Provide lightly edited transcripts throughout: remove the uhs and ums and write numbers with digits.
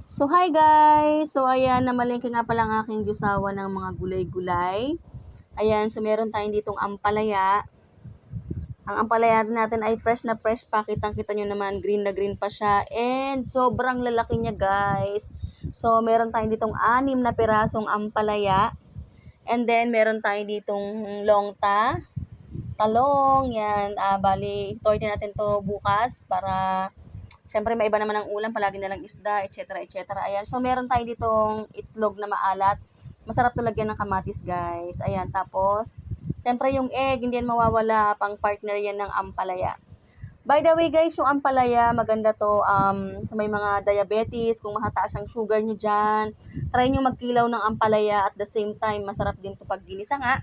So, hi guys! So, ayan, namalengke nga pala ang aking jusawa ng mga gulay-gulay. Ayan, so meron tayong ditong ampalaya. Ang ampalaya natin ay fresh na fresh pa. Kitang-kita nyo naman, green na green pa siya. And sobrang lalaki niya guys. So, meron tayong ditong 6 na pirasong ampalaya. And then, meron tayong ditong longta, talong, yan. Bali, torte natin to bukas para siyempre may iba naman ang ulam, palagi na lang isda, etc. etc. Ayan. So meron tayo ditong itlog na maalat. Masarap to lagyan ng kamatis, guys. Ayan. Tapos, siyempre yung egg, hindi yan mawawala. Pang partner yan ng ampalaya. By the way, guys, yung ampalaya, maganda to sa may mga diabetes, kung mahataas ang sugar nyo dyan. Try nyo magkilaw ng ampalaya at the same time, masarap din to pag ginisa nga.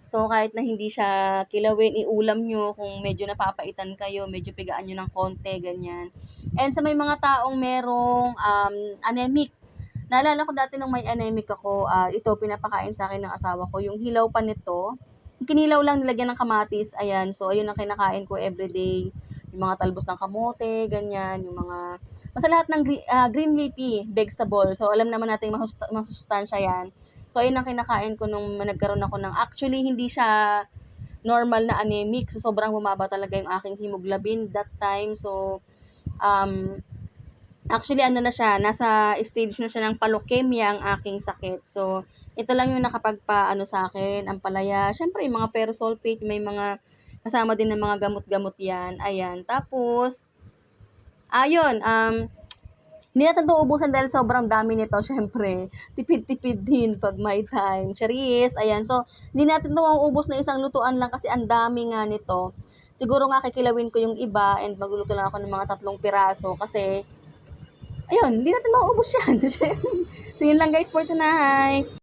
So, kahit na hindi siya kilawin, iulam nyo kung medyo napapaitan kayo, medyo pigaan nyo ng konti, ganyan. And sa may mga taong merong anemic, naalala ko dati nung may anemic ako, ito pinapakain sa akin ng asawa ko, yung hilaw pa nito, yung kinilaw lang nilagyan ng kamatis, ayan, so ayun ang kinakain ko everyday, yung mga talbos ng kamote, ganyan, yung mga, basta lahat ng green leafy vegetable, so alam naman natin masustansya yan. So, ayun ang kinakain ko nung nagkaroon ako ng, actually, hindi siya normal na anemic. So, sobrang bumaba talaga yung aking hemoglobin that time. So, actually, ano na siya, nasa stage na siya ng palukemia ang aking sakit. So, ito lang yung nakapagpa-ano sa akin, ang palaya. Siyempre, yung mga ferrous sulfate, may mga kasama din ng mga gamot-gamot yan. Ayan. Tapos, ayun, hindi natin ito ubusan dahil sobrang dami nito, syempre. Tipid-tipid din pag may time. Charis, ayan. So, hindi natin ito mauubos na isang lutuan lang kasi ang dami nga nito. Siguro nga kikilawin ko yung iba and magluluto lang ako ng mga 3 piraso kasi, ayun, hindi natin mauubos yan. So, yun lang guys for tonight.